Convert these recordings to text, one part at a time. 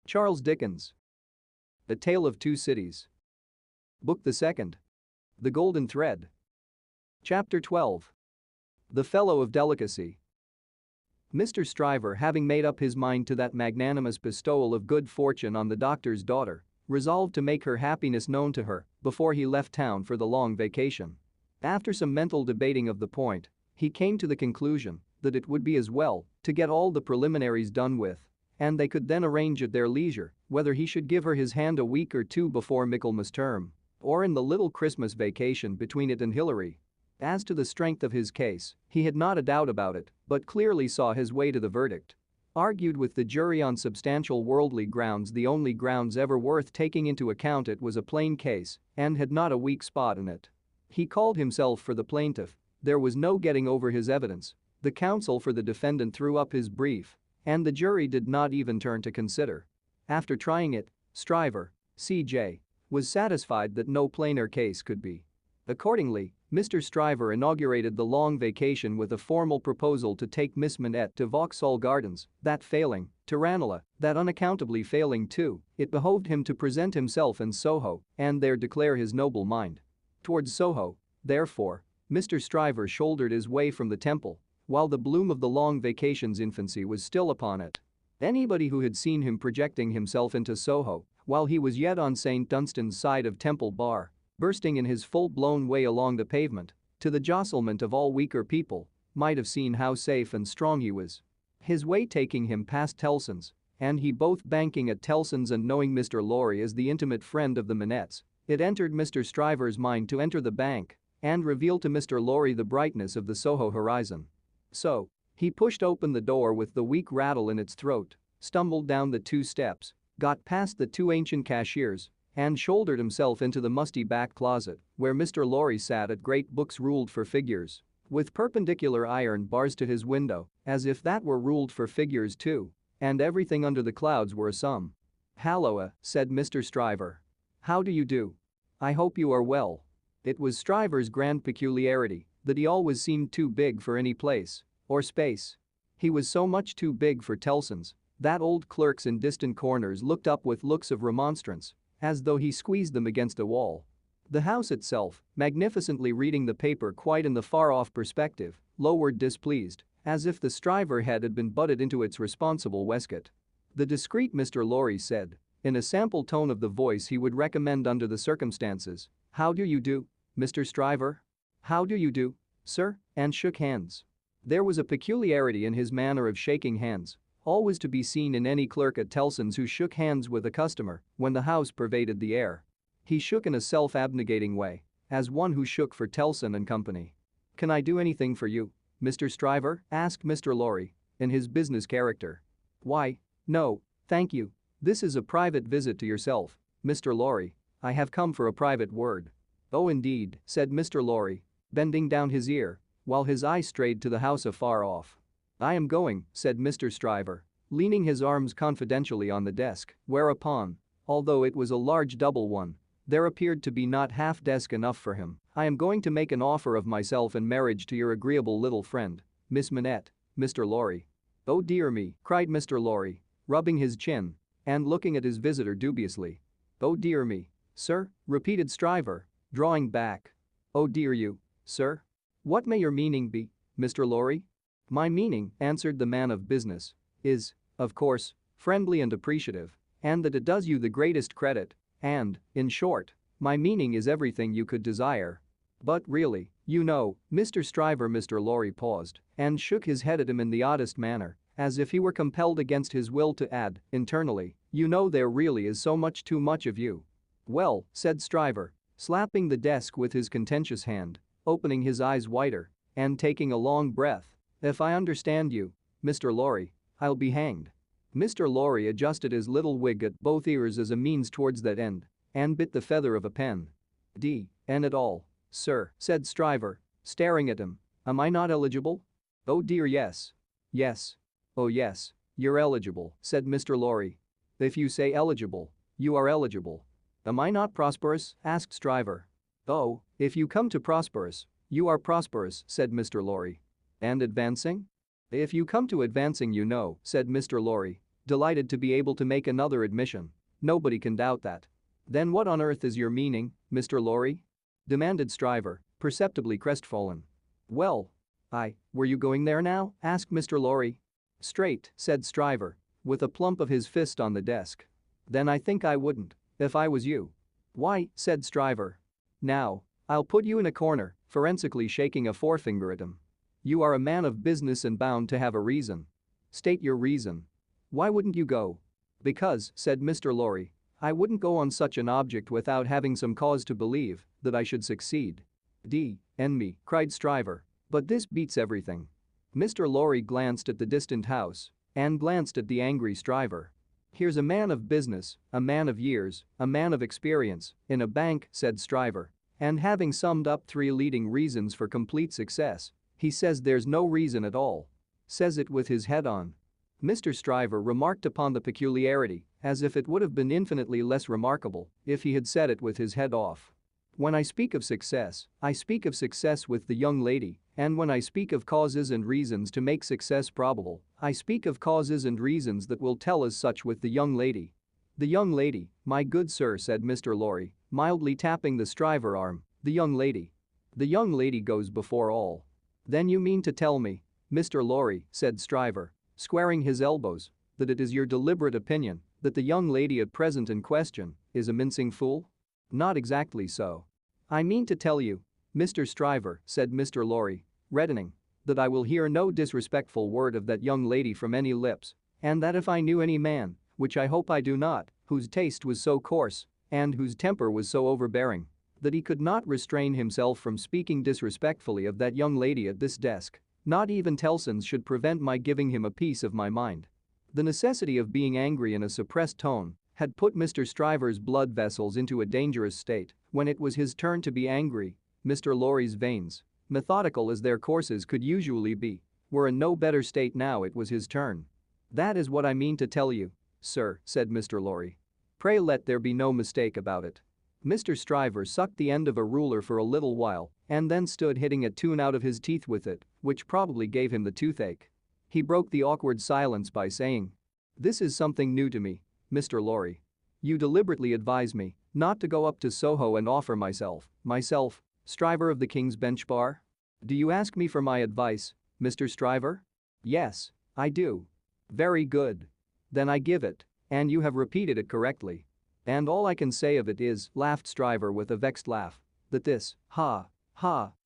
Charles Dickens. A Tale of Two Cities. Book the Second. The Golden Thread. Chapter 12. The Fellow of Delicacy. Mr. Stryver, having made up his mind to that magnanimous bestowal of good fortune on the doctor's daughter, resolved to make her happiness known to her before he left town for the long vacation. After some mental debating of the point, he came to the conclusion that it would be as well to get all the preliminaries done with, and they could then arrange at their leisure whether he should give her his hand a week or two before Michaelmas term, or in the little Christmas vacation between it and Hilary. As to the strength of his case, he had not a doubt about it, but clearly saw his way to the verdict. Argued with the jury on substantial worldly grounds, the only grounds ever worth taking into account, it was a plain case and had not a weak spot in it. He called himself for the plaintiff. There was no getting over his evidence. The counsel for the defendant threw up his brief, and the jury did not even turn to consider. After trying it, Stryver, C.J., was satisfied that no plainer case could be. Accordingly, Mr. Stryver inaugurated the long vacation with a formal proposal to take Miss Manette to Vauxhall Gardens, that failing, to Ranelagh, that unaccountably failing too, it behoved him to present himself in Soho and there declare his noble mind. Towards Soho, therefore, Mr. Stryver shouldered his way from the Temple, while the bloom of the long vacation's infancy was still upon it. Anybody who had seen him projecting himself into Soho while he was yet on St. Dunstan's side of Temple Bar, bursting in his full-blown way along the pavement, to the jostlement of all weaker people, might have seen how safe and strong he was. His way taking him past Tellson's, and he both banking at Tellson's and knowing Mr. Lorry as the intimate friend of the Manettes, it entered Mr. Stryver's mind to enter the bank and reveal to Mr. Lorry the brightness of the Soho horizon. So, he pushed open the door with the weak rattle in its throat, stumbled down the 2 steps, got past the 2 ancient cashiers, and shouldered himself into the musty back closet where Mr. Lorry sat at great books ruled for figures, with perpendicular iron bars to his window, as if that were ruled for figures too, and everything under the clouds were a sum. "Halloa," said Mr. Stryver. "How do you do? I hope you are well." It was Stryver's grand peculiarity that he always seemed too big for any place or space. He was so much too big for Tellson's that old clerks in distant corners looked up with looks of remonstrance, as though he squeezed them against a wall. The house itself, magnificently reading the paper quite in the far-off perspective, lowered displeased, as if the Stryver head had been butted into its responsible waistcoat. The discreet Mr. Lorry said, in a sample tone of the voice he would recommend under the circumstances, "How do you do, Mr. Stryver? How do you do, sir?" and shook hands. There was a peculiarity in his manner of shaking hands, always to be seen in any clerk at Tellson's who shook hands with a customer when the house pervaded the air. He shook in a self-abnegating way, as one who shook for Tellson and Company. "Can I do anything for you, Mr. Stryver?" asked Mr. Lorry, in his business character. "Why, no, thank you. This is a private visit to yourself, Mr. Lorry. I have come for a private word." "Oh, indeed," said Mr. Lorry, bending down his ear, while his eye strayed to the house afar off. "I am going," said Mr. Stryver, leaning his arms confidentially on the desk, whereupon, although it was a large double one, there appeared to be not half desk enough for him, "I am going to make an offer of myself in marriage to your agreeable little friend, Miss Manette, Mr. Lorry." "Oh dear me," cried Mr. Lorry, rubbing his chin and looking at his visitor dubiously. "Oh dear me, sir," repeated Stryver, drawing back. "Oh dear you, sir? What may your meaning be, Mr. Lorry?" "My meaning," answered the man of business, "is, of course, friendly and appreciative, and that it does you the greatest credit, and, in short, my meaning is everything you could desire. But really, you know, Mr. Stryver." Mr. Lorry paused and shook his head at him in the oddest manner, as if he were compelled against his will to add, internally, "You know there really is so much too much of you." "Well," said Stryver, slapping the desk with his contentious hand, opening his eyes wider and taking a long breath, "if I understand you, Mr. Lorry, I'll be hanged." Mr. Lorry adjusted his little wig at both ears as a means towards that end and bit the feather of a pen. "D.N. it all, sir," said Stryver, staring at him. "Am I not eligible?" "Oh dear yes. Yes. Oh yes, you're eligible," said Mr. Lorry. "If you say eligible, you are eligible." "Am I not prosperous?" asked Stryver. "Oh, if you come to prosperous, you are prosperous," said Mr. Lorry. "And advancing?" "If you come to advancing, you know," said Mr. Lorry. delighted to be able to make another admission. Nobody can doubt that. Then what on earth is your meaning, Mr. Lorry? Demanded Stryver, perceptibly crestfallen. Well, were you going there now? Asked Mr. Lorry. Straight, said Stryver, with a plump of his fist on the desk. Then I think I wouldn't, if I was you. Why, said Stryver. Now, I'll put you in a corner, forensically shaking a forefinger at him. You are a man of business and bound to have a reason. State your reason. Why wouldn't you go? Because, said Mr. Lorry, I wouldn't go on such an object without having some cause to believe that I should succeed. D.N.me, cried Stryver. But this beats everything. Mr. Lorry glanced at the distant house and glanced at the angry Stryver. Here's a man of business, a man of years, a man of experience, in a bank, said Stryver. And having summed up 3 leading reasons for complete success, he says there's no reason at all. Says it with his head on. Mr. Stryver remarked upon the peculiarity as if it would have been infinitely less remarkable if he had said it with his head off. When I speak of success, I speak of success with the young lady, and when I speak of causes and reasons to make success probable, I speak of causes and reasons that will tell us such with the young lady. The young lady, my good sir, said Mr. Lorry, mildly tapping the Stryver arm, the young lady. The young lady goes before all. Then you mean to tell me, Mr. Lorry, said Stryver, squaring his elbows, that it is your deliberate opinion that the young lady at present in question is a mincing fool? Not exactly so. I mean to tell you, Mr. Stryver, said Mr. Lorry, reddening, that I will hear no disrespectful word of that young lady from any lips, and that if I knew any man, which I hope I do not, whose taste was so coarse and whose temper was so overbearing, that he could not restrain himself from speaking disrespectfully of that young lady at this desk, not even Tellson's should prevent my giving him a piece of my mind. The necessity of being angry in a suppressed tone had put Mr. Stryver's blood vessels into a dangerous state. When it was his turn to be angry, Mr. Lorry's veins, methodical as their courses could usually be, were in no better state now it was his turn. That is what I mean to tell you, sir, said Mr. Lorry. Pray let there be no mistake about it. Mr. Stryver sucked the end of a ruler for a little while and then stood hitting a tune out of his teeth with it, which probably gave him the toothache. He broke the awkward silence by saying, "This is something new to me, Mr. Lorry. You deliberately advise me not to go up to Soho and offer myself, Stryver of the King's Bench Bar? Do you ask me for my advice, Mr. Stryver? Yes, I do. Very good. Then I give it, and you have repeated it correctly. And all I can say of it is," laughed Stryver with a vexed laugh, "that this,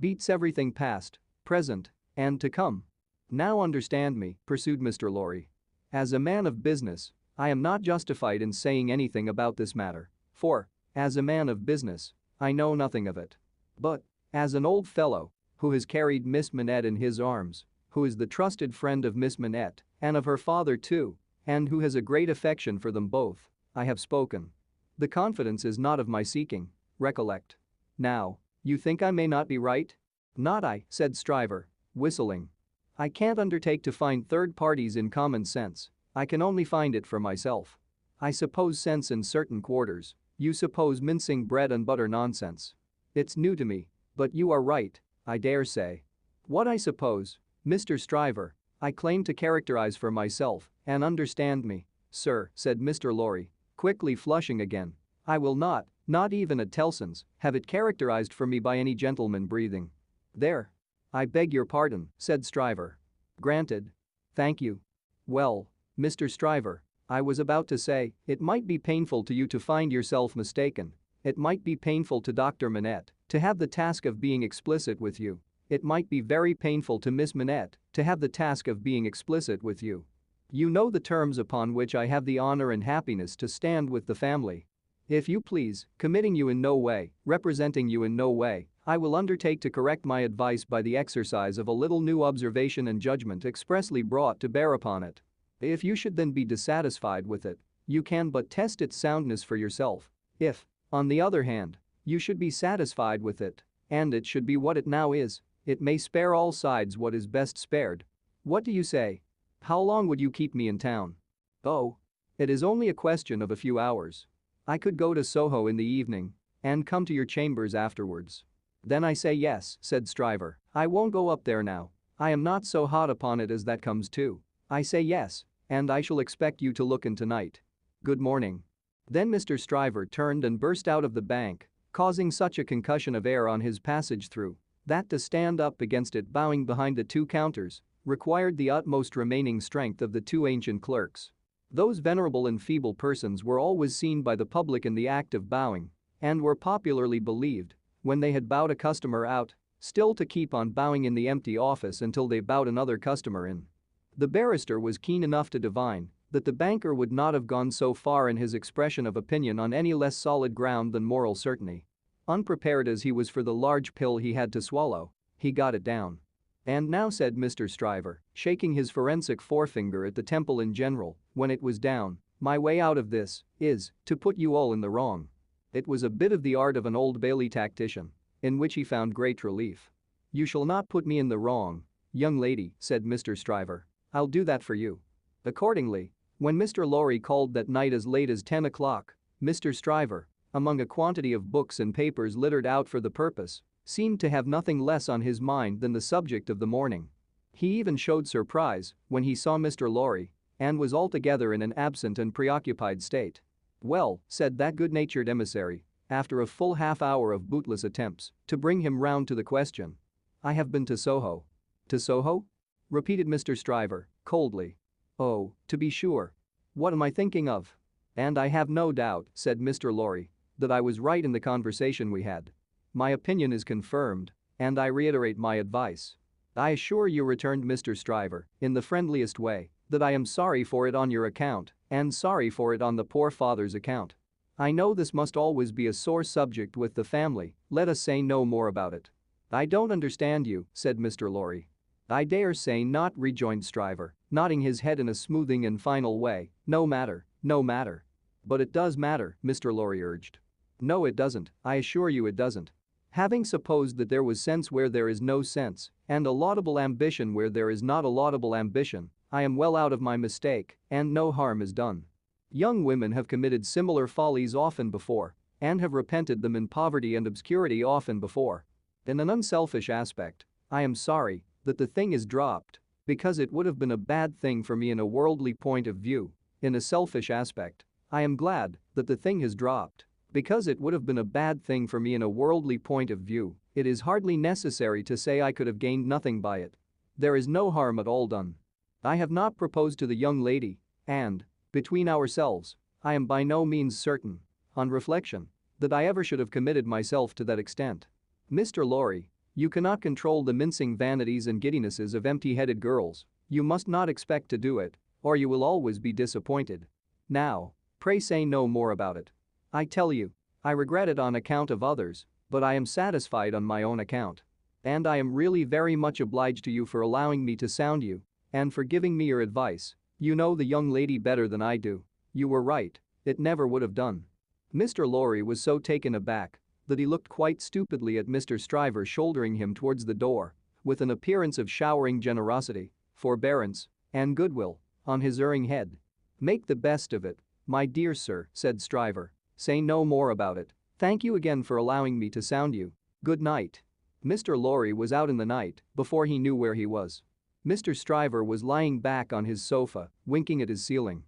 beats everything past, present, and to come. Now understand me," pursued Mr. Lorry. "As a man of business, I am not justified in saying anything about this matter, for, as a man of business, I know nothing of it. But, as an old fellow who has carried Miss Manette in his arms, who is the trusted friend of Miss Manette and of her father too, and who has a great affection for them both, I have spoken. The confidence is not of my seeking, recollect. Now, you think I may not be right?" "Not I," said Stryver, whistling. "I can't undertake to find third parties in common sense, I can only find it for myself. I suppose sense in certain quarters, you suppose mincing bread and butter nonsense. It's new to me, but you are right, I dare say. What I suppose, Mr. Stryver, I claim to characterize for myself, and understand me, sir," said Mr. Lorry, quickly flushing again. "I will not even at Tellson's, have it characterized for me by any gentleman breathing. There. I beg your pardon," said Stryver. "Granted. Thank you. Well, Mr. Stryver, I was about to say, it might be painful to you to find yourself mistaken. It might be painful to Dr. Manette to have the task of being explicit with you. It might be very painful to Miss Manette to have the task of being explicit with you. You know the terms upon which I have the honor and happiness to stand with the family. If you please, committing you in no way, representing you in no way, I will undertake to correct my advice by the exercise of a little new observation and judgment expressly brought to bear upon it. If you should then be dissatisfied with it, you can but test its soundness for yourself. If, on the other hand, you should be satisfied with it, and it should be what it now is, it may spare all sides what is best spared. What do you say? How long would you keep me in town?" "Oh. It is only a question of a few hours. I could go to Soho in the evening and come to your chambers afterwards." "Then I say yes," said Stryver. "I won't go up there now. I am not so hot upon it as that comes to. I say yes, and I shall expect you to look in tonight. Good morning." Then Mr. Stryver turned and burst out of the bank, causing such a concussion of air on his passage through that to stand up against it bowing behind the two counters required the utmost remaining strength of the two ancient clerks. Those venerable and feeble persons were always seen by the public in the act of bowing and were popularly believed, when they had bowed a customer out, still to keep on bowing in the empty office until they bowed another customer in. The barrister was keen enough to divine that the banker would not have gone so far in his expression of opinion on any less solid ground than moral certainty. Unprepared as he was for the large pill he had to swallow, he got it down. "And now," said Mr. Stryver, shaking his forensic forefinger at the temple in general, when it was down, "my way out of this is to put you all in the wrong." It was a bit of the art of an Old Bailey tactician, in which he found great relief. "You shall not put me in the wrong, young lady," said Mr. Stryver. "I'll do that for you." Accordingly, when Mr. Lorry called that night as late as 10 o'clock, Mr. Stryver, among a quantity of books and papers littered out for the purpose, seemed to have nothing less on his mind than the subject of the morning. He even showed surprise when he saw Mr. Lorry and was altogether in an absent and preoccupied state. "Well," said that good-natured emissary, after a full half-hour of bootless attempts to bring him round to the question. "I have been to Soho." "To Soho?" repeated Mr. Stryver, coldly. "Oh, to be sure. What am I thinking of? And I have no doubt," said Mr. Lorry, "that I was right in the conversation we had. My opinion is confirmed, and I reiterate my advice. I assure you," returned Mr. Stryver, in the friendliest way, "that I am sorry for it on your account and sorry for it on the poor father's account. I know this must always be a sore subject with the family, let us say no more about it." "I don't understand you," said Mr. Lorry. "I dare say not," rejoined Stryver, nodding his head in a smoothing and final way. "No matter, no matter." "But it does matter," Mr. Lorry urged. "No, it doesn't, I assure you it doesn't. Having supposed that there was sense where there is no sense and a laudable ambition where there is not a laudable ambition, I am well out of my mistake and no harm is done. Young women have committed similar follies often before and have repented them in poverty and obscurity often before. In an unselfish aspect, I am sorry that the thing is dropped because it would have been a bad thing for me in a worldly point of view. In a selfish aspect, I am glad that the thing has dropped because it would have been a bad thing for me in a worldly point of view. It is hardly necessary to say I could have gained nothing by it. There is no harm at all done. I have not proposed to the young lady, and, between ourselves, I am by no means certain, on reflection, that I ever should have committed myself to that extent. Mr. Lorry, you cannot control the mincing vanities and giddinesses of empty-headed girls. You must not expect to do it, or you will always be disappointed. Now, pray say no more about it. I tell you, I regret it on account of others, but I am satisfied on my own account. And I am really very much obliged to you for allowing me to sound you and for giving me your advice. You know the young lady better than I do. You were right, it never would have done." Mr. Lorry was so taken aback that he looked quite stupidly at Mr. Stryver shouldering him towards the door with an appearance of showering generosity, forbearance, and goodwill on his erring head. "Make the best of it, my dear sir," said Stryver. "Say no more about it. Thank you again for allowing me to sound you. Good night." Mr. Lorry was out in the night before he knew where he was. Mr. Stryver was lying back on his sofa, winking at his ceiling.